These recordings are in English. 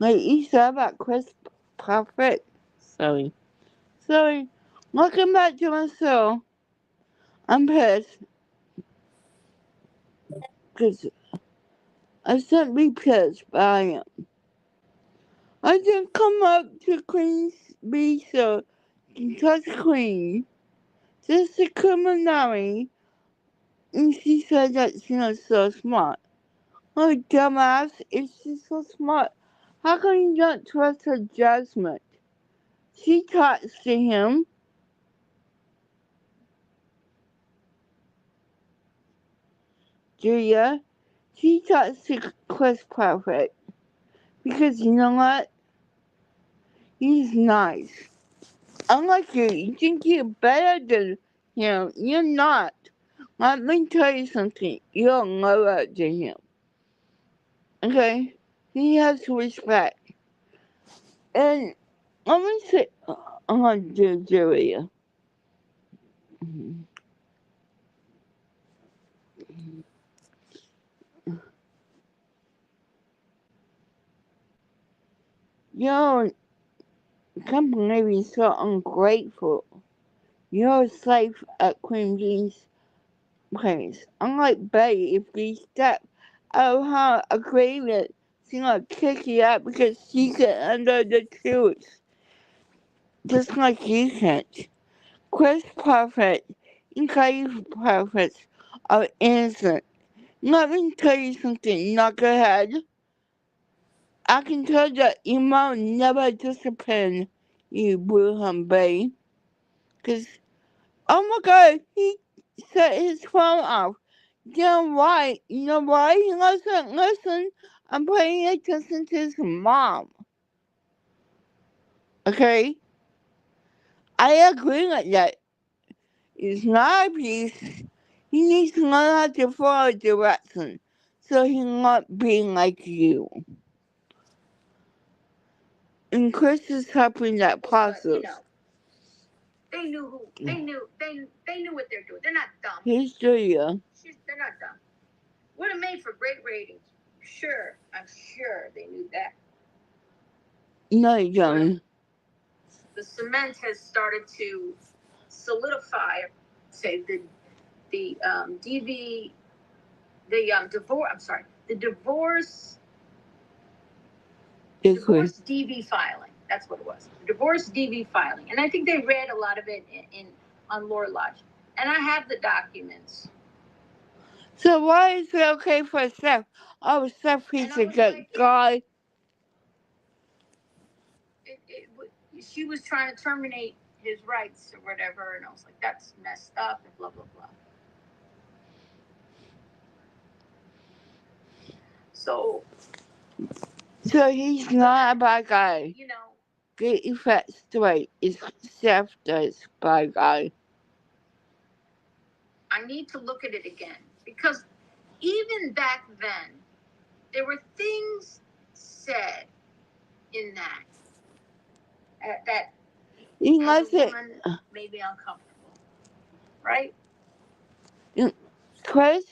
Like you said about Chris Prophet. Sorry. Sorry. Welcome back to my show. I'm pissed because I shouldn't be pissed, but I am. I just come up to Queen's B show to touch Queen. Just a criminal, and she said that she was so smart. Oh, dumbass, if she's so smart, how come you don't trust her judgment? She talks to him. Julia, she talks to Chris Prophet. Because you know what? He's nice. Unlike you, you think you're better than him. You're not. Let me tell you something. You're lower than him. Okay? He has respect. And let me say, Julia. Your company is so ungrateful. You're safe at Queen Bee's place. Unlike Betty, if we step out of her agreement, she's gonna kick you out because she get under the truth. Just like you can't. Chris Prophet and Kylie Prophet are innocent. Let me tell you something, knucklehead. I can tell that your mom never disciplined you, Wilhelm Bay. Cause, oh my god, he set his phone off. Yeah, why? You know why? He doesn't listen. I'm paying attention to his mom. Okay? I agree with that. It's not abuse. He needs to learn how to follow direction. So he's not being like you. And Chris is helping that process. They knew who they knew what they're doing. They're not dumb. Here's Julia. They're not dumb. Would have made for great ratings. Sure, I'm sure they knew that. No, you don't. The cement has started to solidify. Say the DV the divorce. I'm sorry, the divorce DV filing. That's what it was. Divorce DV filing, and I think they read a lot of it in on Laura Lodge, and I have the documents. So why is it okay for Seth? Oh, Seth, he's a good guy. She was trying to terminate his rights or whatever, and I was like, that's messed up, and blah blah blah. So he's not a bad guy. You know, Get your facts straight. It's Seth that's bad guy. I need to look at it again because even back then, there were things said in that that He likes it. Made me uncomfortable, right? Chris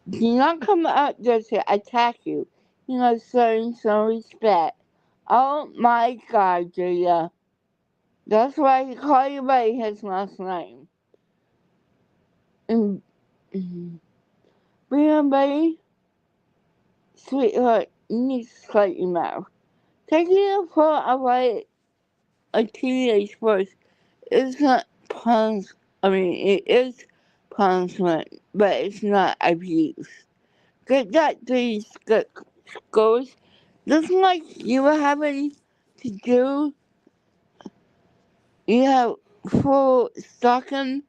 did not come out there to attack you. He was showing some respect. Oh my god, Julia. That's why he called you by his last name. And Baby, sweetheart, you need to shut your mouth. Taking a phone away a teenage voice is not punishment. I mean, it is punishment, but it's not abuse. Get that these schools, just like you were having to do, you have full stocking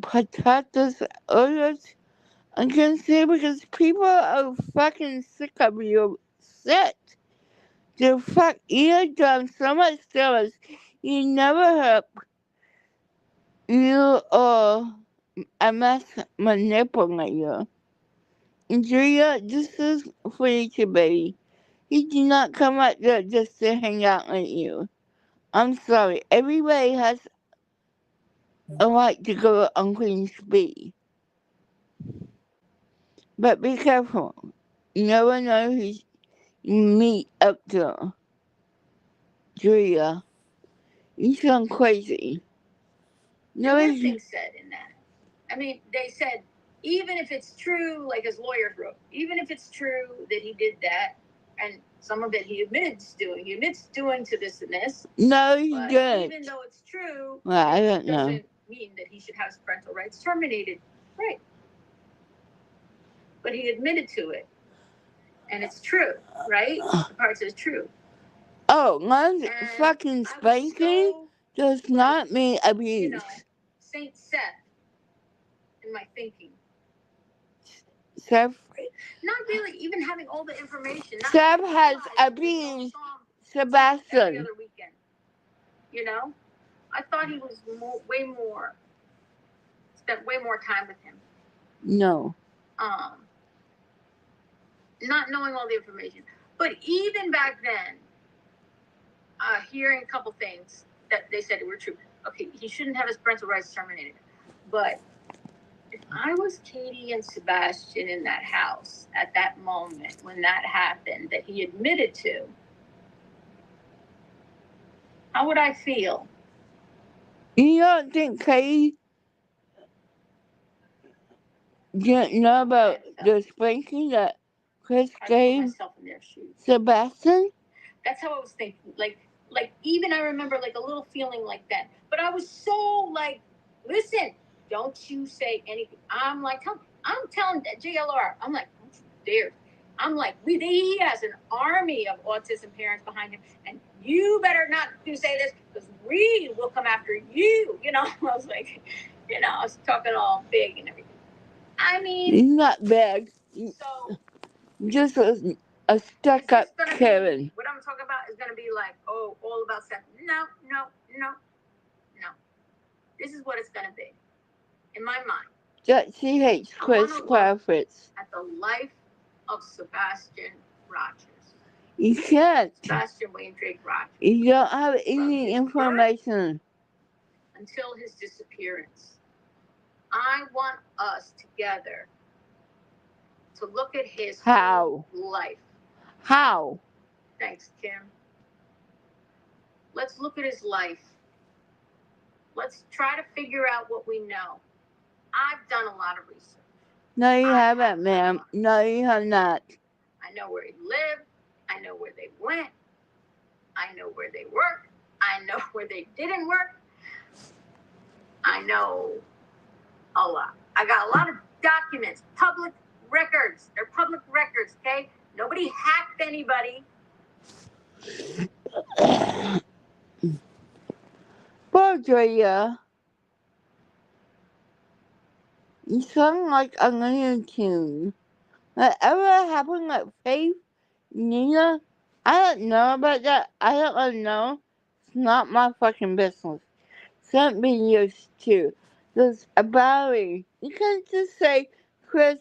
protectors orders against you because people are fucking sick of your shit. The fuck you done so much damage. You never help. You are a mass manipulator. Julia, this is for you to baby. He did not come out there just to hang out with you. I'm sorry. Everybody has a right to go on Queen's Speed. But be careful. You never know meet up to Julia. You sound crazy. There were things said in that. I mean, they said, even if it's true, like his lawyers wrote, even if it's true that he did that, and some of it he admits doing to this and this. No, he didn't. Even though it's true, well, I don't know. Doesn't mean that he should have his parental rights terminated. Right. But he admitted to it. And it's true, right? The part says true. Oh, my fucking spanking does not mean abuse. You know, Saint Seth in my thinking. Seth? Not really, even having all the information. Seth has abused Sebastian. Every other weekend. You know? I thought he was spent way more time with him. No. Not knowing all the information. But even back then, hearing a couple things that they said were true. Okay, he shouldn't have his parental rights terminated. But if I was Katie and Sebastian in that house at that moment when that happened, that he admitted to, how would I feel? You don't think Katie didn't know about the spanking that Chris gave Sebastian? That's how I was thinking. Like even I remember like a little feeling like that. But I was so like, listen, don't you say anything. I'm like, I'm telling JLR, I'm like, don't you dare. I'm like, he has an army of autism parents behind him, and you better not say this because we will come after you. You know, I was like, I was talking all big and everything. I mean, not big. So just a stuck-up Karen. What I'm talking about is going to be like, oh, all about sex. No. This is what it's going to be, in my mind. That she hates Chris Kravitz. At the life of Sebastian Rogers. You can't. Sebastian Wayne Drake Rogers. You don't have any information. Until his disappearance. I want us together to look at his whole life. How? Thanks, Kim. Let's look at his life. Let's try to figure out what we know. I've done a lot of research. No, you haven't, ma'am. No, you have not. I know where he lived. I know where they went. I know where they worked. I know where they didn't work. I know a lot. I got a lot of documents, public records. They're public records, okay? Nobody hacked anybody. Poor Julia. You sound like a Looney Tune. Whatever happened with Faith, Nina, I don't know about that. I don't want to know. It's not my fucking business. Sent videos too. There's a Barry. You can't just say Chris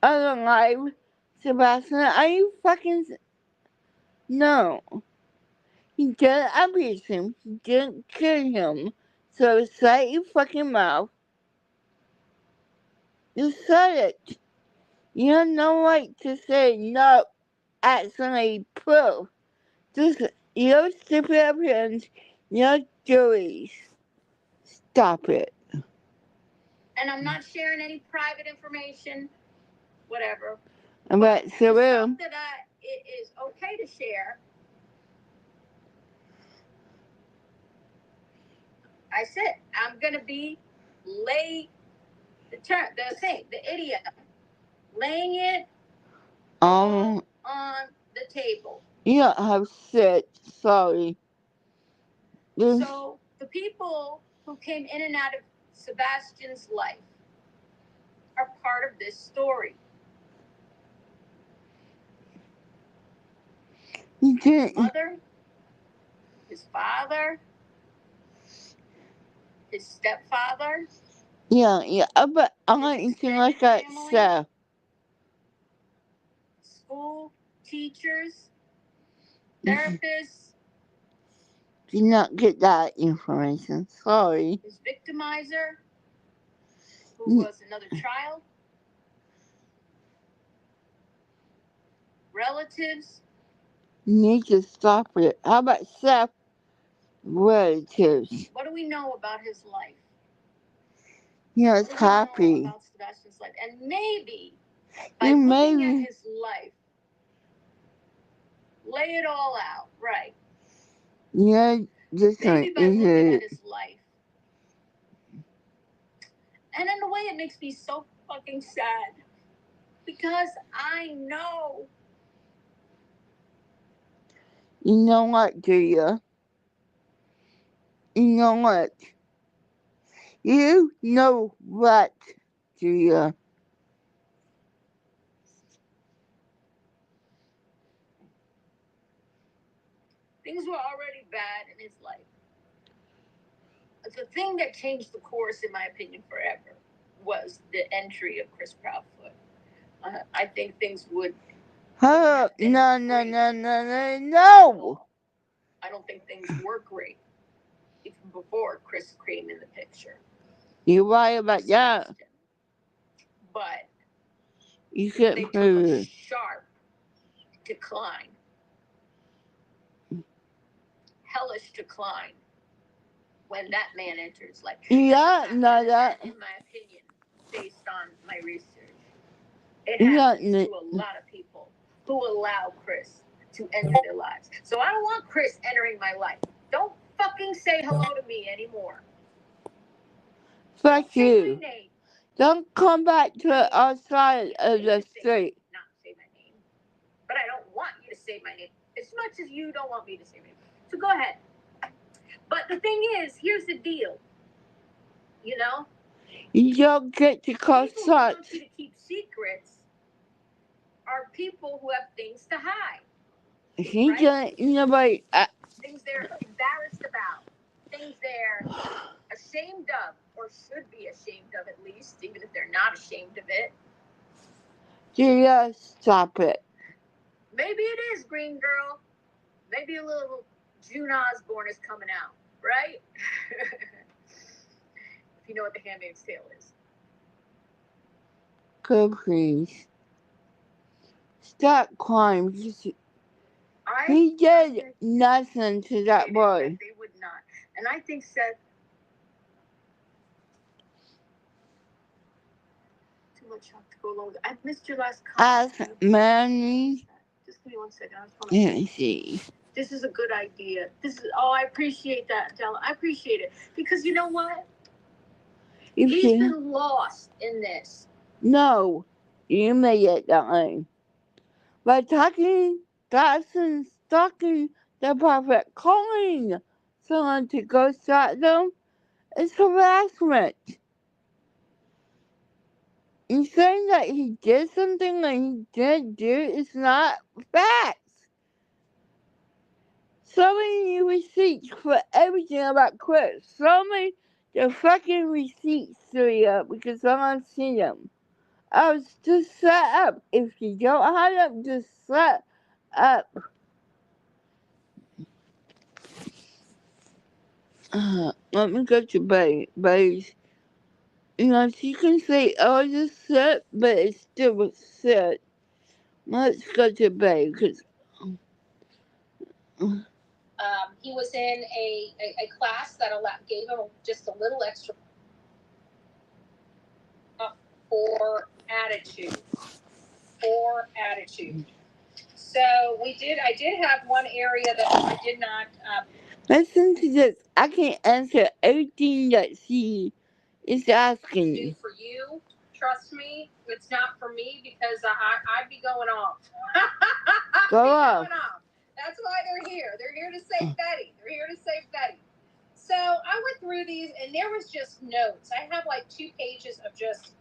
unalive Sebastian. Are you fucking... No. He didn't abuse him. He didn't kill him. So shut your fucking mouth. You said it. You have no right to say no, actually proof. Just your stupid opinions, your juries. Stop it. And I'm not sharing any private information, whatever. But Saru. That it is okay to share. I said I'm gonna be the idiot, laying it on the table. You don't have sit. Sorry. So the people who came in and out of Sebastian's life are part of this story. His mother, his father, his stepfather. Yeah, but I'm not anything like that, so. School, teachers, therapists. Did not get that information. Sorry. His victimizer, who was another child. Relatives, need to stop it. How about Seth relatives? What do we know about his life? He What was do we know happy. about Sebastian's life? And maybe by He looking at maybe, his life, lay it all out, right? yeah, just Maybe by into looking at it. his life. And in a way, it makes me so fucking sad. Because I know. You know what, Julia? You know what? You know what, Julia? Things were already bad in his life. The thing that changed the course, in my opinion, forever was the entry of Chris Proudfoot. I think things would. No. I don't think things were great even before Chris came in the picture. You're right about that. But You they can't took prove a it. sharp decline, hellish decline, when that man entered his life. Yeah, no, that. In my opinion, based on my research, it happens to a lot of people who allow Chris to enter their lives. So I don't want Chris entering my life. Don't fucking say hello to me anymore. Fuck you. Don't come back to our side of the street. Not say my name. But I don't want you to say my name as much as you don't want me to say my name. So go ahead. But the thing is, here's the deal. You know? You don't get to call People who want shots. you to keep secrets are people who have things to hide. He right? doesn't, nobody. Things they're embarrassed about. Things they're ashamed of, or should be ashamed of at least, even if they're not ashamed of it. Julia, stop it. Maybe it is, Green Girl. Maybe a little June Osborne is coming out, right? If you know what The Handmaid's Tale is. Go, please. Stop crying. He did nothing to that boy. They would not. And I think Seth. Too much to go along with. I've missed your last comment. Ask Manny. Just give me 1 second. I just want to. Let me see. This is a good idea. I appreciate that, Della. I appreciate it. Because you know what? He's been lost in this. No, you made it that way. By stalking the prophet, calling someone to go stalk them, is harassment. And saying that he did something that he didn't do is not facts. Show me receipts for everything about Chris. Show me the fucking receipts, Surya, because I want to see them. I was just set up. If you don't have them, just set up. Let me go to Buddies. You know, she can say, oh, just set, but it still was set. Let's go to Buddy, because he was in a class that gave him just a little extra for attitude. So I did have one area that I did not. Listen to this. I can answer everything that she is asking. Do for you. Trust me, it's not for me because I'd be going off. Go off. That's why they're here. They're here to save Betty. So I went through these, and there was just notes. I have like 2 pages of just.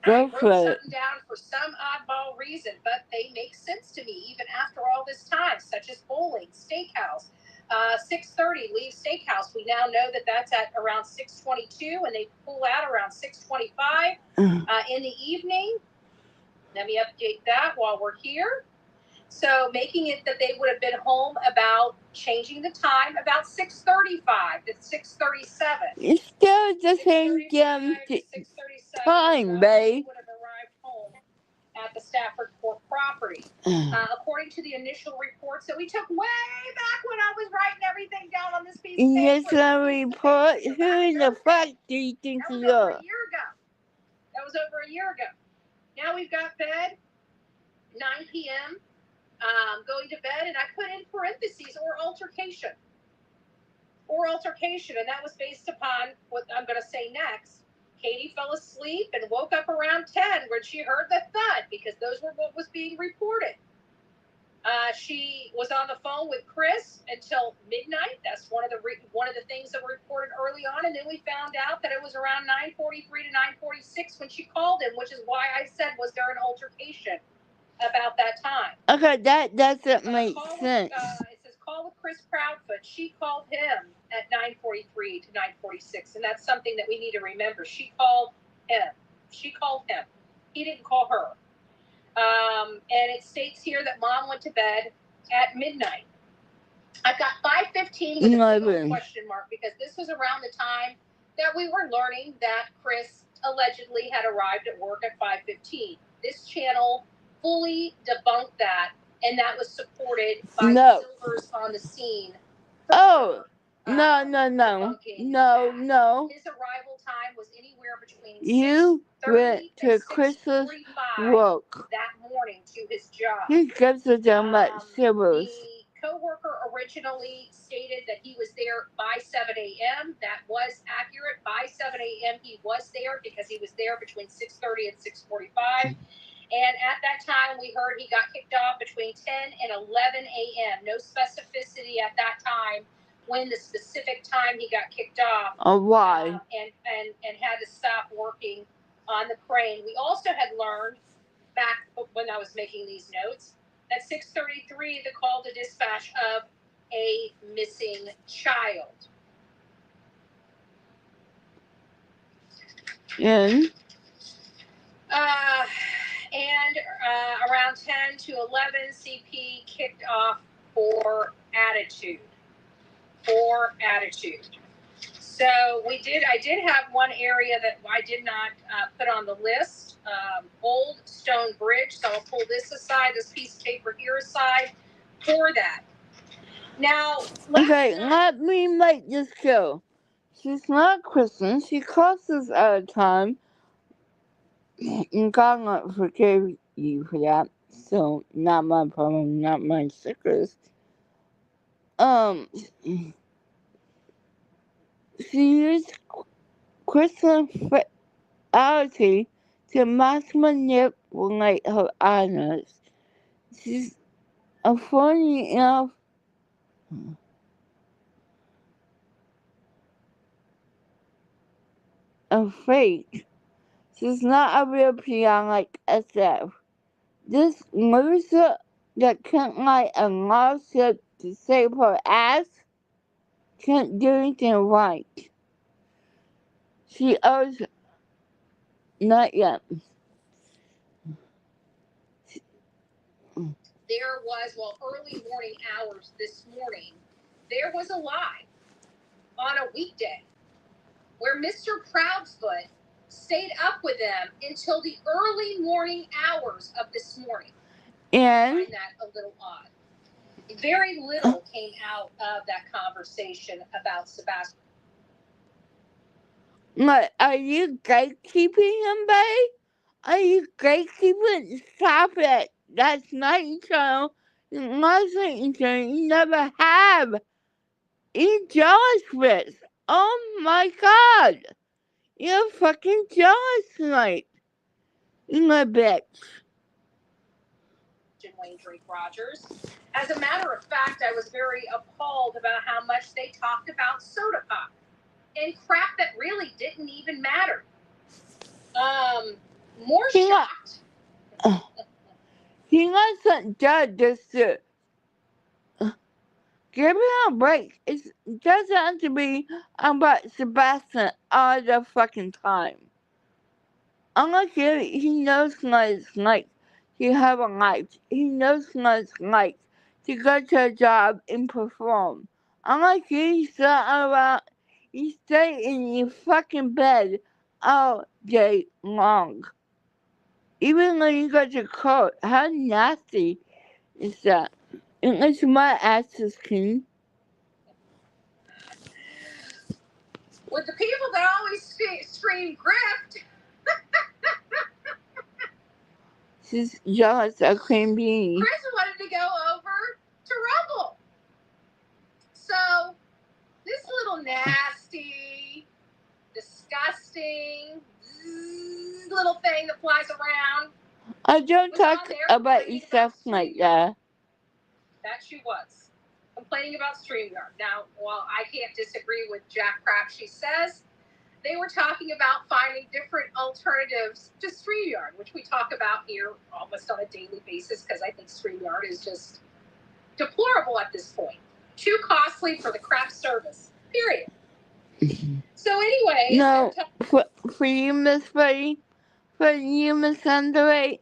I wrote something down for some oddball reason, but they make sense to me even after all this time, such as bowling, steakhouse. 6:30 leave steakhouse. We now know that that's at around 6:22, and they pull out around 6:25 in the evening. Let me update that while we're here. So making it that they would have been home about changing the time about 6:35 to 6:37. It's still the same damn time, babe. Would have arrived home at the Stafford Court property. According according to the initial reports that we took way back when I was writing everything down on this piece of paper. Initial report? Who in the fuck do you think you are? That was over a year ago. That was over a year ago. Now we've got bed, 9 p.m., going to bed, and I put in parentheses, or altercation. Or altercation, and that was based upon what I'm going to say next. Katie fell asleep and woke up around 10 when she heard the thud, because those were what was being reported. She was on the phone with Chris until midnight. That's one of the things that were reported early on, and then we found out that it was around 9:43 to 9:46 when she called him, which is why I said, was there an altercation about that time? Okay, that doesn't make sense. It says call with Chris Proudfoot. She called him at 9:43 to 9:46, and that's something that we need to remember. She called him. He didn't call her. And it states here that Mom went to bed at midnight. I've got 5:15 with a big question mark, because this was around the time that we were learning that Chris allegedly had arrived at work at 5:15. This channel fully debunked that, and that was supported by Silvers on the scene. No. His arrival time was anywhere between you went to Chris's work that morning to his job. He gives a damn about Silvers. The co-worker originally stated that he was there by 7 a.m. That was accurate. By 7 a.m. he was there, because he was there between 6:30 and 6:45. And at that time, we heard he got kicked off between 10 and 11 a.m. No specificity at that time when the specific time he got kicked off. Why? And had to stop working on the crane. We also had learned back when I was making these notes that 6:33, the call to dispatch of a missing child. And around 10 to 11, CP kicked off for attitude. So I did have one area that I did not put on the list. Old Stone Bridge. So I'll pull this aside, this piece of paper here aside for that. Now, let me make this clear. She's not Christian. She crosses at a time. And God not forgive you for that. So, not my problem, not my stickers. She used Christian reality to manipulate her honors. She's a funny enough. A fake. She's not a real peon like SF. This loser that can't write a lawsuit to save her ass can't do anything right. She owes not yet. There was, early morning hours this morning, there was a lie on a weekday where Mr. Proudfoot stayed up with them until the early morning hours of this morning. And I find that a little odd. Very little came out of that conversation about Sebastian. Like, are you gatekeeping him, babe? Are you gatekeeping? Stop it. That's not your you never have. You're jealous, Chris. Oh my God. You're fucking jealous tonight. You're a bitch. Wayne Drake Rogers. As a matter of fact, I was very appalled about how much they talked about soda pop and crap that really didn't even matter. More shocked. He wasn't dead just to give him a break. It doesn't have to be about Sebastian all the fucking time. Unlike him, he knows what it's like to have a life. He knows what it's like to go to a job and perform. Unlike you, you stay in your fucking bed all day long. Even when you go to court, how nasty is that? Unless my ass is clean. With the people that always stream grift. She's jealous of Queen Bee. Chris wanted to go over to Rumble. So, this little nasty, disgusting little thing that flies around. I don't talk about yourself like that. That she was. Complaining about StreamYard. Now, while I can't disagree with Jack Crap, she says, they were talking about finding different alternatives to StreamYard, which we talk about here almost on a daily basis because I think StreamYard is just deplorable at this point. Too costly for the crap service, period. So anyway... No, for you, Miss Buddy, for you, Miss Underway,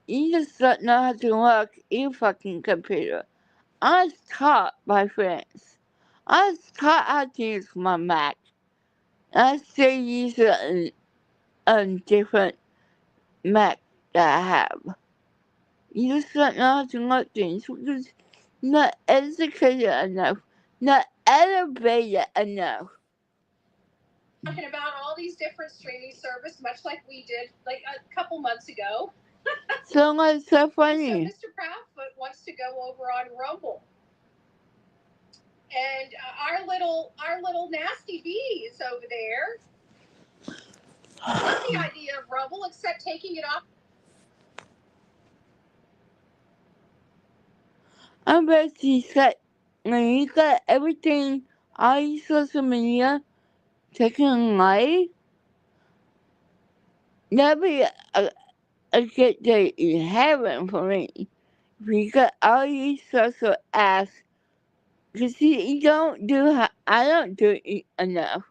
you just don't know how to work your fucking computer. I was taught by friends. I was taught how to use my Mac. I still use a different Mac that I have. You just don't know how to work things because you're not educated enough, not elevated enough. Talking about all these different streaming services, much like we did like a couple months ago. So it's so funny. So Mr. Proudfoot wants to go over on Rumble. And our little nasty bee is over there. Love the idea of Rumble, except taking it off. I bet you said when you got everything, all your social media taken away, that'd be a good day in heaven for me. If you got all your social ass, cause you don't do, I don't do it enough,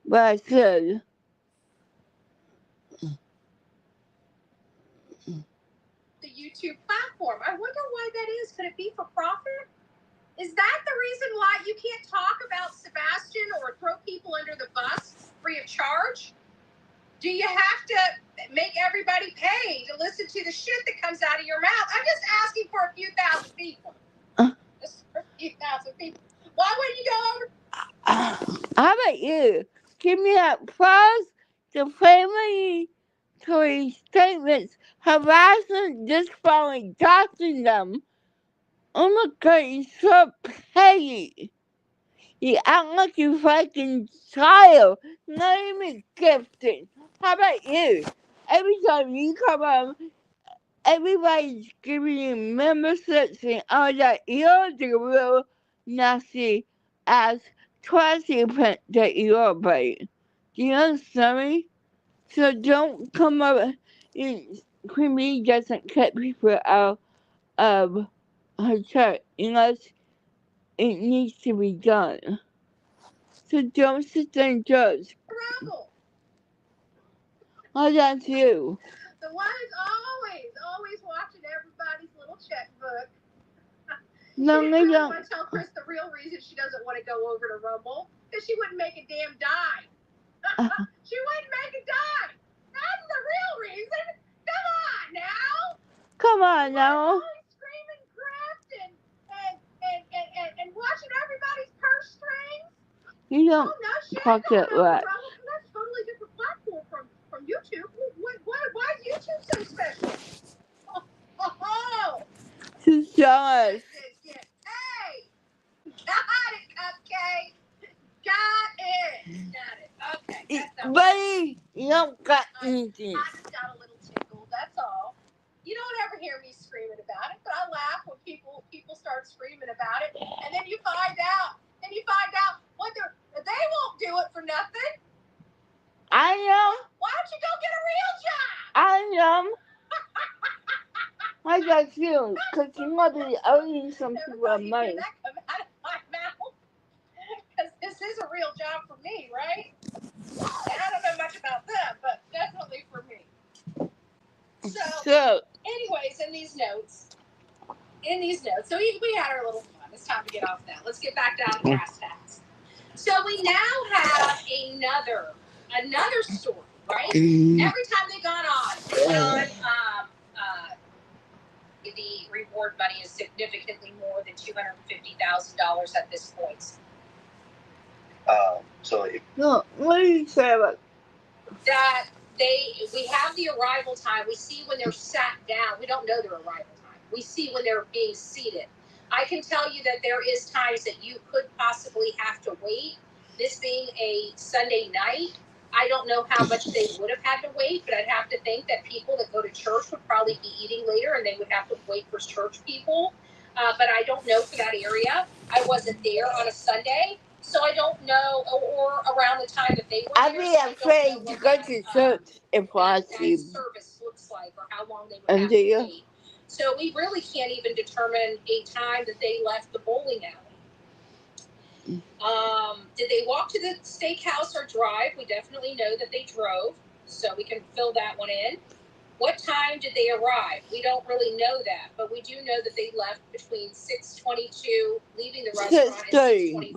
but I should. The YouTube platform. I wonder why that is. Could it be for profit? Is that the reason why you can't talk about Sebastian or throw people under the bus free of charge? Do you have to make everybody pay to listen to the shit that comes out of your mouth? I'm just asking for a few thousand people. Just for a few thousand people. Why wouldn't you go over? How about you? Give me that pause, defamatory statements, harassment, just following, tossing them. Oh my god, you're so petty. You act like you fucking child, not even gifted. How about you? Every time you come on, everybody's giving you memberships and all that. You're the real nasty ass trashy print that you are, buddy. Do you understand me? So don't come up. Queen Bee doesn't cut people out of her church unless it needs to be done. So don't sit there and judge. Oh, that's you. The one is always watching everybody's little checkbook. No, she they really don't. want to tell Chris the real reason she doesn't want to go over to Rumble because she wouldn't make a damn dime. She wouldn't make a dime. That's the real reason. Come on now. Come on now. Screaming grift and watching everybody's purse strings. You don't talk it right. That's a totally different platform from YouTube. Why is YouTube so special? Oh. She's jealous. Hey! Got it, Cupcake! Got it! Okay. Buddy, you don't got anything. I just got a little tickle, that's all. You don't ever hear me screaming about it, but I laugh when people start screaming about it, and then you find out what they won't do it for nothing. I know. Why don't you go get a real job? I know. I got you, because you must be owing some people money. That come out of my mouth? Because this is a real job for me, right? And I don't know much about them, but definitely for me. So anyways, in these notes, so we had our little fun. It's time to get off that. Let's get back down to brass tacks. So we now have another story, right? Every time they got on the reward money is significantly more than $250,000 at this point. No, what do you say about That we have the arrival time. We see when they're sat down. We don't know their arrival time. We see when they're being seated. I can tell you that there is times that you could possibly have to wait. This being a Sunday night, I don't know how much they would have had to wait, but I'd have to think that people that go to church would probably be eating later and they would have to wait for church people. But I don't know for that area. I wasn't there on a Sunday, so I don't know, or around the time that they were I'd there. be So I don't afraid know to what go that, to church if I that see service looks like or how long they would And have do to you? wait. So we really can't even determine a time that they left the bowling alley. Did they walk to the steakhouse or drive? We definitely know that they drove, so we can fill that one in. What time did they arrive? We don't really know that, but we do know that they left between 6:22, leaving the restaurant, and 6:25 when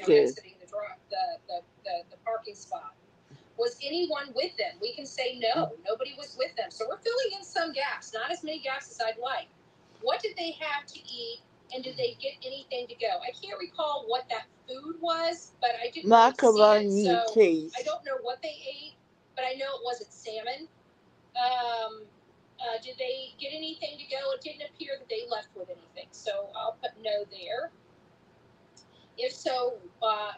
they're exiting the parking spot. Was anyone with them? We can say no. Nobody was with them. So we're filling in some gaps, not as many gaps as I'd like. What did they have to eat, and did they get anything to go? I can't recall what that food was, but I didn't really see it, so cheese. I don't know what they ate, but I know it wasn't salmon. Did they get anything to go? It didn't appear that they left with anything, so I'll put no there. If so,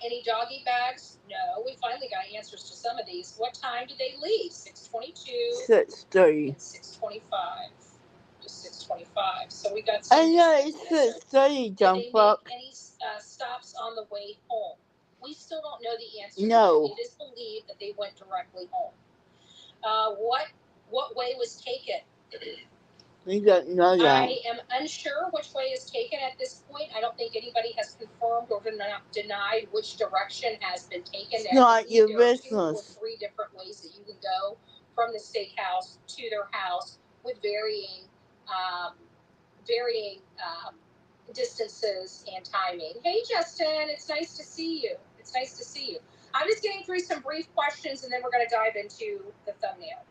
any doggy bags? No. We finally got answers to some of these. What time did they leave? 6:22. 6:30. And 6:25. Just 6:25. So we got some. I know it's 6:30, dumb fuck. Did they make any stops on the way home? We still don't know the answer. No. It is believed that they went directly home. What way was taken? We don't know that. I am unsure which way is taken at this point. I don't think anybody has confirmed or denied which direction has been taken. It's not your business. There are 2 or 3 different ways that you can go from the steakhouse to their house with varying distances and timing. Hey, Justin, it's nice to see you. It's nice to see you. I'm just getting through some brief questions, and then we're going to dive into the thumbnail.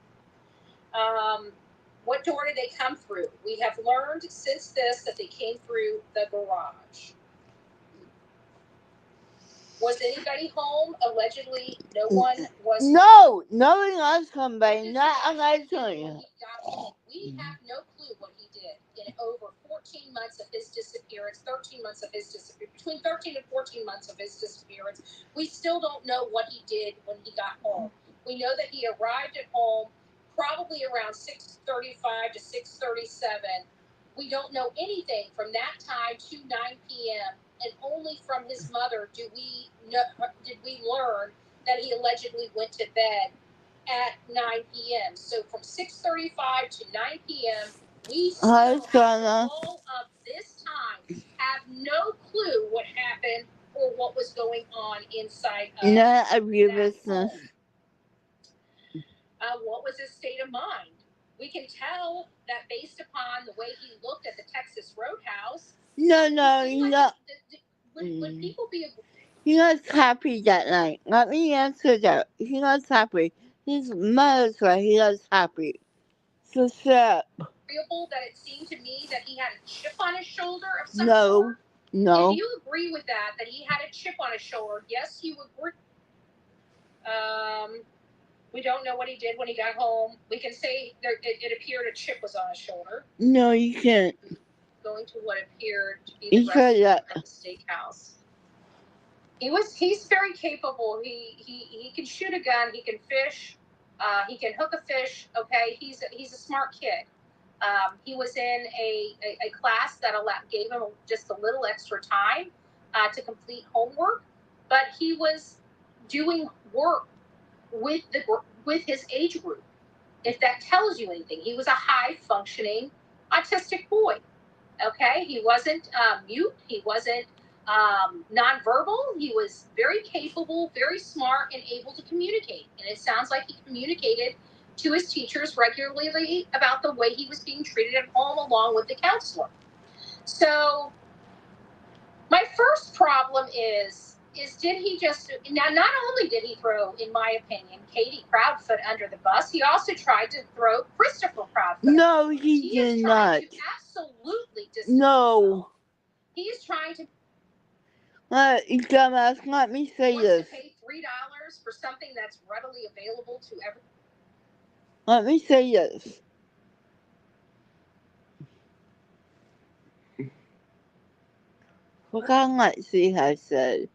What door did they come through? We have learned since this that they came through the garage. Was anybody home? Allegedly, no one was. No, nobody else come by. Not allegedly. We have no clue what he did in over 14 months of his disappearance, 13 months of his disappearance, between 13 and 14 months of his disappearance. We still don't know what he did when he got home. We know that he arrived at home probably around 6:35 to 6:37. We don't know anything from that time to 9 p.m. And only from his mother did we learn that he allegedly went to bed at 9 p.m. So from 6:35 to 9 p.m., we still all of this time have no clue what happened or what was going on inside of none of your business. What was his state of mind? We can tell that based upon the way he looked at the Texas Roadhouse. Would people be? He was happy that night. Let me answer that. He was happy. His mother's right. He was happy. So shut up. That it seemed to me that he had a chip on his shoulder of some sort. No. If you agree with that he had a chip on his shoulder, yes, you agree. We don't know what he did when he got home. We can say it appeared a chip was on his shoulder. No, you can't. Going to what appeared to be the restaurant at the steakhouse. He's very capable. He can shoot a gun. He can fish. He can hook a fish. Okay, he's a smart kid. He was in a class that gave him just a little extra time to complete homework, but he was doing work with his age group. If that tells you anything, he was a high functioning autistic boy. Okay, he wasn't mute. He wasn't nonverbal. He was very capable, very smart, and able to communicate. And it sounds like he communicated to his teachers regularly about the way he was being treated at home, along with the counselor. So my first problem is did he just, now not only did he throw, in my opinion, Katie Proudfoot under the bus, he also tried to throw Christopher Proudfoot. No, he did not. Absolutely distance. No. He's trying to. Dumbass, let me say wants this. to pay $3 for something that's readily available to everyone. Let me say this. Forgot what she has said.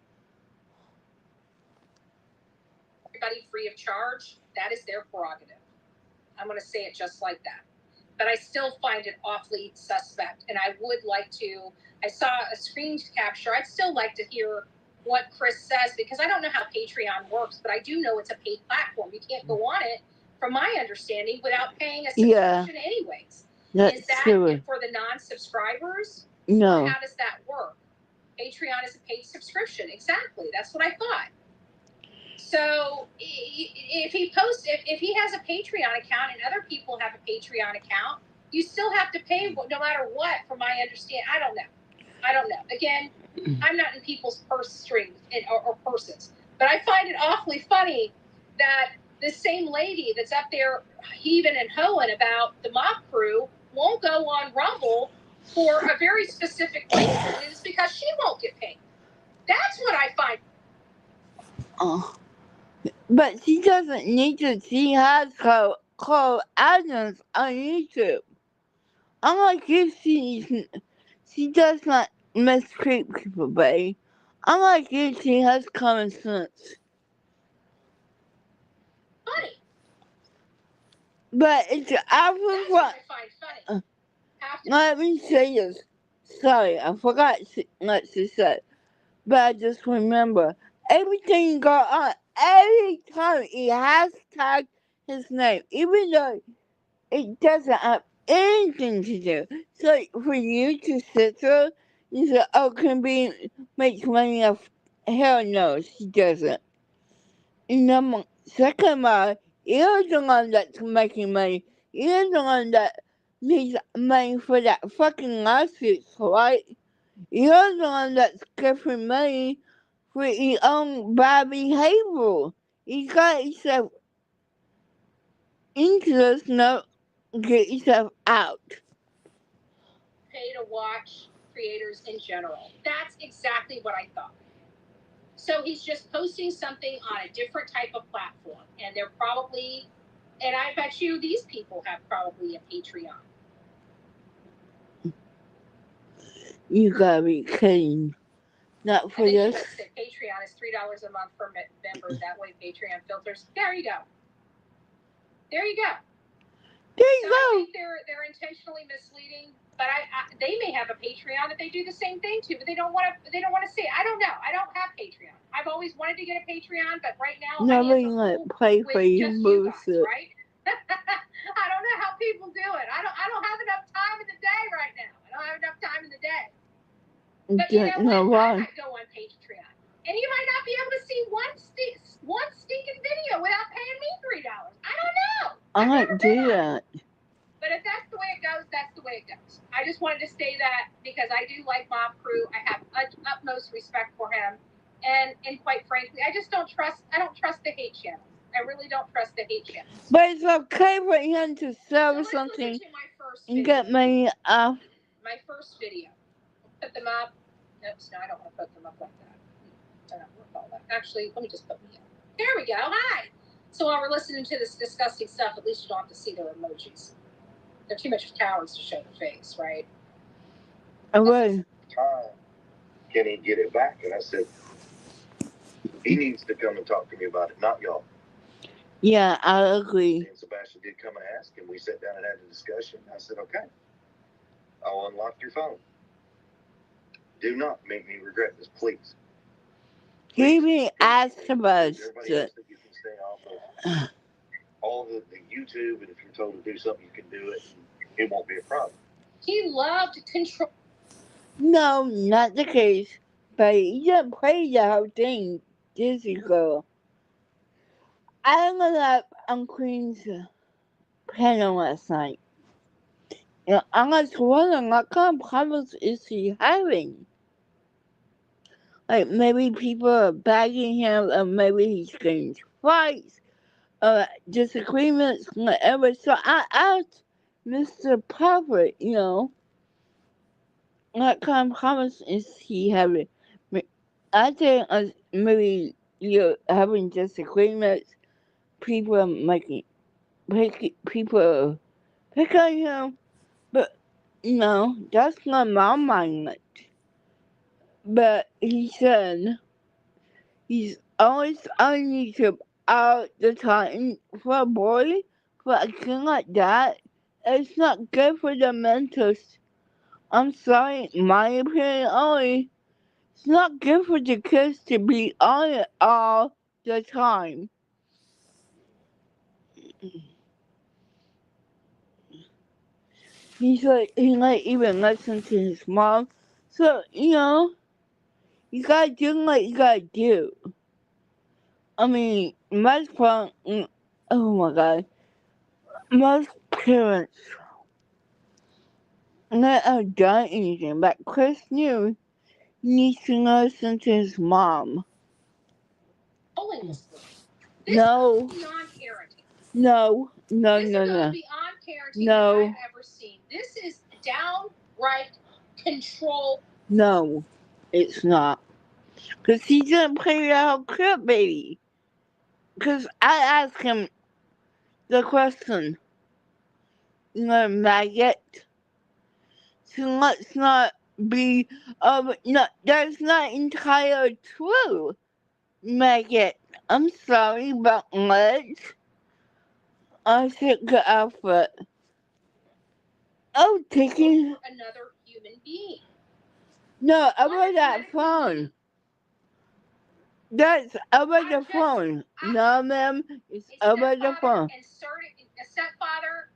Everybody free of charge. That is their prerogative. I'm going to say it just like that. But I still find it awfully suspect. And I would like to, I saw a screen capture. I'd still like to hear what Chris says, because I don't know how Patreon works, but I do know it's a paid platform. You can't go on it, from my understanding, without paying a subscription anyways. Is that true. for the non-subscribers? No. Or how does that work? Patreon is a paid subscription. Exactly. That's what I thought. So if he posts, if he has a Patreon account and other people have a Patreon account, you still have to pay no matter what, from my understanding. I don't know. Again, I'm not in people's purse strings or purses, but I find it awfully funny that this same lady that's up there heaving and hoeing about the mob crew won't go on Rumble for a very specific reason, and it's because she won't get paid. That's what I find. But she doesn't need to. She has Cole Adams on YouTube. Unlike you, she does not mistreat people, babe. Unlike you, she has common sense. Funny. But it's after what I find funny. Let me say this. Sorry, I forgot what she said. But I just remember everything got on. Every time he hashtag his name, even though it doesn't have anything to do. So for you to sit there, you say, "Oh, can be make money off?" Hell no, she doesn't. And second of all, you're the one that's making money. You're the one that needs money for that fucking lawsuit, right? You're the one that's giving money for your own bad behavior. You got yourself into this, now get yourself out. Pay to watch creators in general. That's exactly what I thought. So he's just posting something on a different type of platform, and they're probably, and I bet you these people have probably a Patreon. You gotta be kidding. Not for this. Patreon is $3 a month per member. That way, Patreon filters. There you go. There you go. There you go. I think they're intentionally misleading. But they may have a Patreon that they do the same thing to, but they don't want to see it. I don't know. I don't have Patreon. I've always wanted to get a Patreon, but right now nobody gonna pay for you bullshit. Right? I don't know how people do it. I don't have enough time in the day right now. I don't have enough time in the day. But you know what? I might go on Patreon, and you might not be able to see one stinking video without paying me $3. I don't know. I might do that. But if that's the way it goes, that's the way it goes. I just wanted to say that because I do like Mob Crew. I have utmost respect for him. And quite frankly, I don't trust the hate channels. I really don't trust the hate channels. But it's okay for him to sell something and get money off. My first video. Put them up. Oops, no, I don't want to put them up like that. I don't want to call that. Actually, let me just put me up. There we go. Hi. So while we're listening to this disgusting stuff, at least you don't have to see their emojis. They're too much cowards to show their face, right? Okay. Can he get it back? And I said, he needs to come and talk to me about it, not y'all. Yeah, I agree. And Sebastian did come and ask, and we sat down and had a discussion. I said, okay, I'll unlock your phone. Do not make me regret this, please. He even asked us. Everybody else that you can stay off of all the YouTube, and if you're told to do something, you can do it. It won't be a problem. He loved control. No, not the case. But he didn't play the whole thing, did he, girl? I ended up on Queen's panel last night. And I was wondering what kind of problems is he having? Like, maybe people are bagging him, or maybe he's getting fights, disagreements, whatever. So I asked Mr. Prophet, what kind of problems is he having? I think maybe you're having disagreements. People are making people pick on him, but no, that's not my mindset. But he said he's always on YouTube all the time. For a boy, for a kid like that, it's not good for the mental. I'm sorry, my opinion only. It's not good for the kids to be on it all the time. He like even listen to his mom. So, you gotta do what you gotta do. I mean, oh my god, most parents not have done anything, but Chris knew he needs to listen to his mom. This No, goes beyond parenting. no, no, This no, goes no. beyond parenting No. that I've ever seen. This is downright control. No, it's not. Because he didn't play the whole clip, baby. Because I asked him the question, maggot. So let's not be, no, that's not entirely true, maggot. I'm sorry, but let's. I should get off it. Oh, taking. Another human being. No, about that phone. That's over the phone. No, ma'am, it's over the phone. A stepfather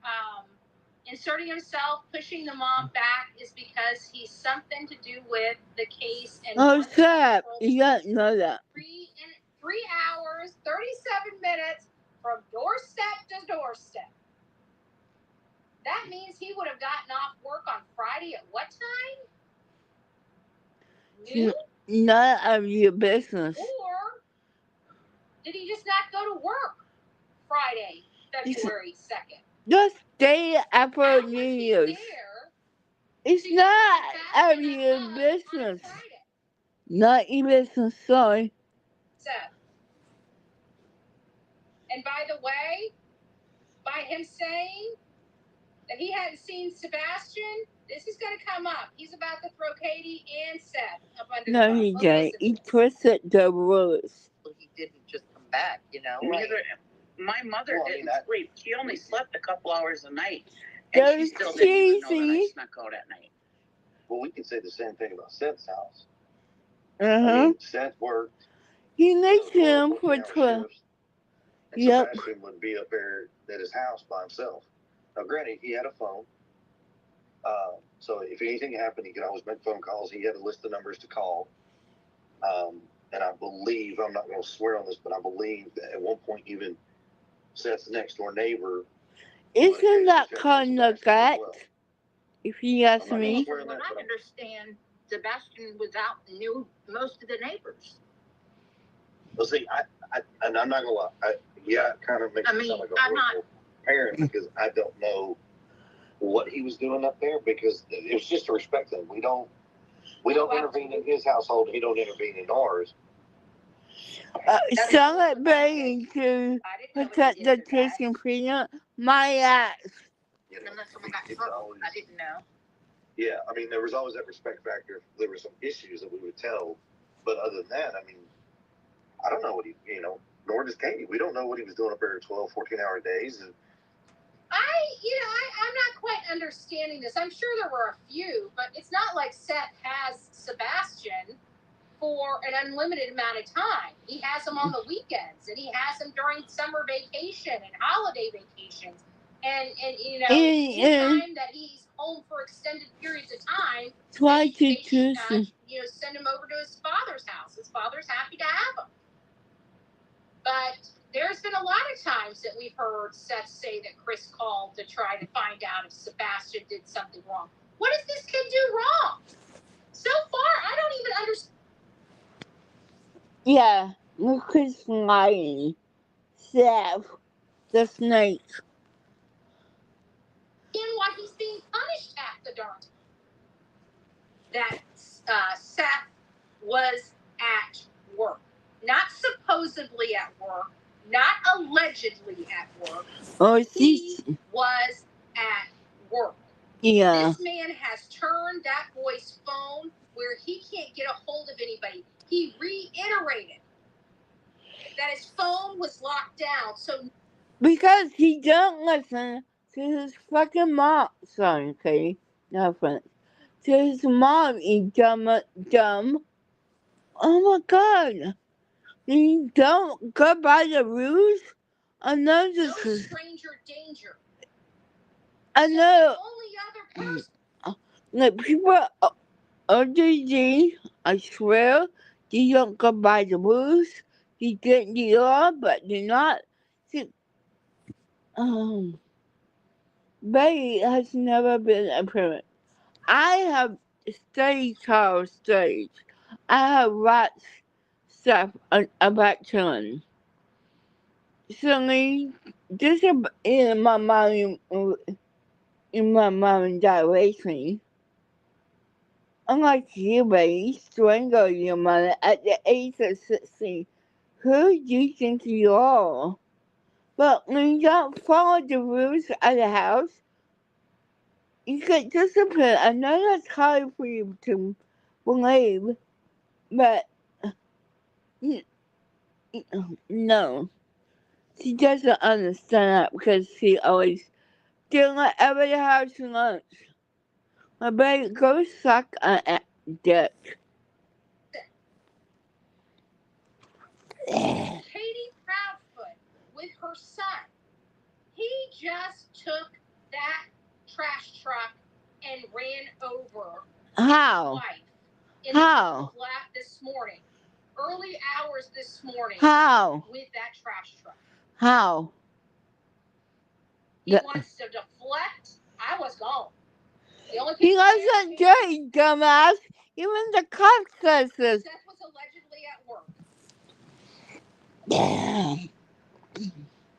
inserting himself, pushing the mom back is because he's something to do with the case. And oh, stop. You don't know that. 3 hours, 37 minutes from doorstep to doorstep. That means he would have gotten off work on Friday at what time? Noon? None of your business. Or did he just not go to work Friday, February 2nd? Just day after New Year's. It's not of your business. Not your business, sorry. So, and by the way, by him saying that he hadn't seen Sebastian, this is going to come up. He's about to throw Katie and Seth up under the bus. No, he didn't. He twisted the rules. He didn't just come back, Right. My mother didn't sleep. She only slept a couple hours a night. That And she was still didn't even know that I cheesy. snuck out at night. Well, we can say the same thing about Seth's house. Uh-huh. Seth worked. He needs him for 12 12. shifts, and Yep. Sebastian would be up there at his house by himself. Now, granted, he had a phone. So if anything happened, he could always make phone calls. He had a list of numbers to call. And I believe, I'm not going to swear on this, but I believe that at one point even Seth's next door neighbor. Isn't that kind of gut? If you ask me. From what I understand, Sebastian was out and knew most of the neighbors. Well, see, and I'm not going to lie. It kind of makes me sound like a horrible parent because I don't know what he was doing up there because it was just a respect thing. We don't intervene in his household. He don't intervene in ours. Charlotte begging to protect the taste and freedom. My ass. Unless someone got hurt, I didn't know. Yeah, I mean, there was always that respect factor. There were some issues that we would tell, but other than that, I mean, I don't know what nor does Katie. We don't know what he was doing up there 12, 14-hour days. And I'm not quite understanding this. I'm sure there were a few, but it's not like Seth has Sebastian for an unlimited amount of time. He has him on the weekends, and he has him during summer vacation and holiday vacations. And anytime that he's home for extended periods of time, send him over to his father's house. His father's happy to have him. But there's been a lot of times that we've heard Seth say that Chris called to try to find out if Sebastian did something wrong. What does this kid do wrong? So far, I don't even understand. Yeah, look who's lying. Seth, the snake. And why he's being punished half the darn time. that Seth was at work. Not supposedly at work, not allegedly at work. Oh, He was at work. yeah. This man has turned that boy's phone where he can't get a hold of anybody. He reiterated that his phone was locked down. So Because he don't listen to his fucking mom. Sorry, okay? No offense. To his mom, you dumb. Oh my god. You don't go by the rules? I know no this is. stranger danger. I So know. the only other person. Like people ODG, I swear, they don't go by the rules. They get the law, but they're not. See, Betty has never been a parent. I have studied child studies. I have watched stuff about children. Certainly, this is in my mom and dad raised me. Unlike you, Betty, strangle your mother at the age of 16. Who do you think you are? But when you don't follow the rules of the house, you get disciplined. I know that's hard for you to believe, but no. She doesn't understand that because she always doing whatever the house she wants. My baby, go suck a dick. Katie Proudfoot with her son. He just took that trash truck and ran over How? his wife in How? the flat this morning. Early hours this morning. How? With that trash truck. How? He wants to deflect. I was gone. He wasn't dirty, dumbass. Even the cop says this. Seth was allegedly at work.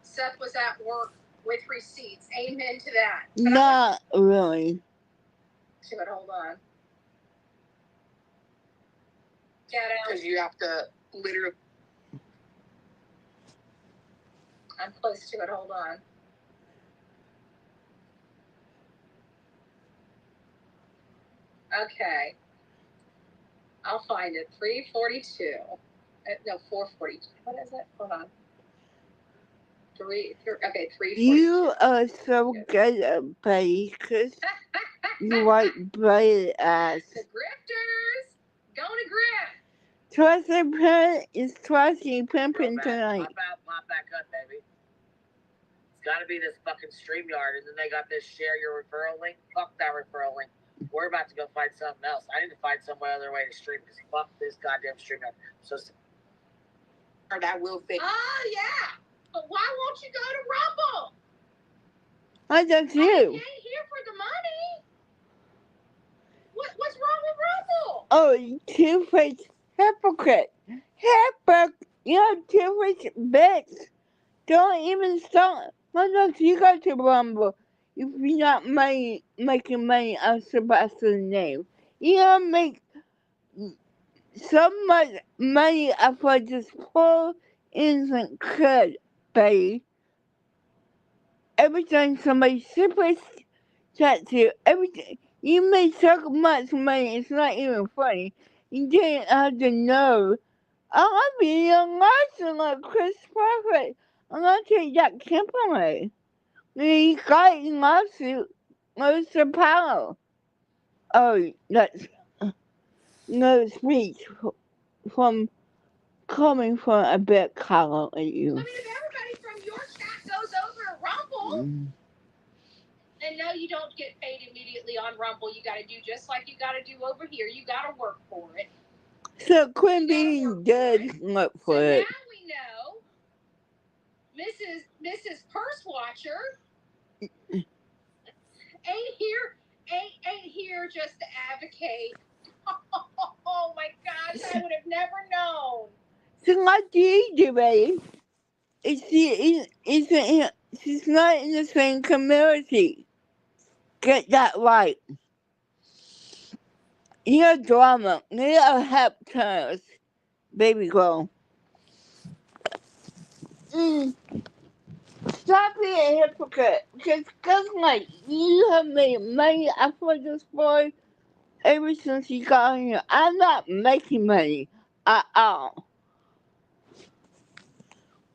Seth was at work with receipts. Amen to that. But not really. But hold on. Because you have to literally. I'm close to it. Hold on. Okay. I'll find it. 342. No, 442. What is it? Hold on. Okay, 342. You are so good at Betty, because you white braided ass. The grifters! Going to grift! Trusty Parent is Trusty Pimpin' tonight. Pop back up, baby. It's gotta be this fucking StreamYard, and then they got this share your referral link. Fuck that referral link. We're about to go find something else. I need to find some other way to stream, because fuck this goddamn StreamYard. So, or that will fix. Oh, yeah! But why won't you go to Rumble? I don't you. I came here for the money. What's wrong with Rumble? Oh, two-faced hypocrite. You're two-faced bitch. Don't even start. Why don't you go to Rumble if you're not making money on Sebastian's name? You don't make so much money off of this poor innocent kid, Betty. Every time somebody super chats you, everything you make so much money, it's not even funny. You didn't have to know. I want to be a Larson like Chris Prophet. I'm gonna take that company. You got in lawsuit, where's the power? Oh, that's no speech from coming from a bit color at you. I mean, if everybody from your chat goes over to Rumble, and no, you don't get paid immediately on Rumble. You got to do just like you got to do over here. You got to work for it. So Quinn Bean did look for it. Now we know Mrs. Purse Watcher ain't here just to advocate. Oh my gosh, I would have never known. So what do you do, baby? She's not in the same community. Get that right. You're drama. You don't have turns, baby girl. Stop being a hypocrite. Because guess what? You have made money off of this boy ever since you got here. I'm not making money at all.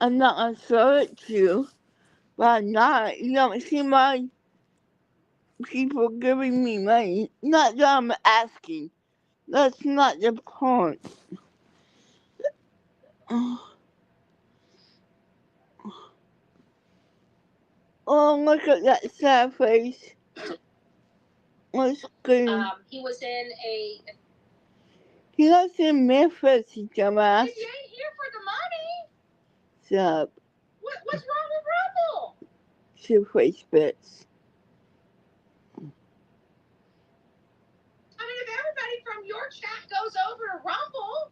I'm not gonna show it to you, but I'm not. You don't see my people giving me money. Not that I'm asking. That's not the point. Oh, look at that sad face. What's good? He was in a. He lives in Memphis, you dumbass. He ain't here for the money. Sup? What's wrong with Rumble? Two face bits. I mean, if everybody from your chat goes over to Rumble,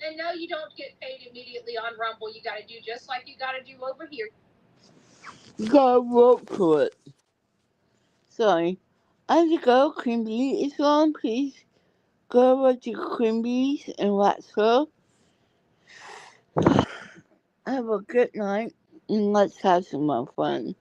and no, you don't get paid immediately on Rumble. You got to do just like you got to do over here. You gotta vote for it. Sorry. As you go, Quimby is on, please go over to Quimby's and watch her. Have a good night, and let's have some more fun.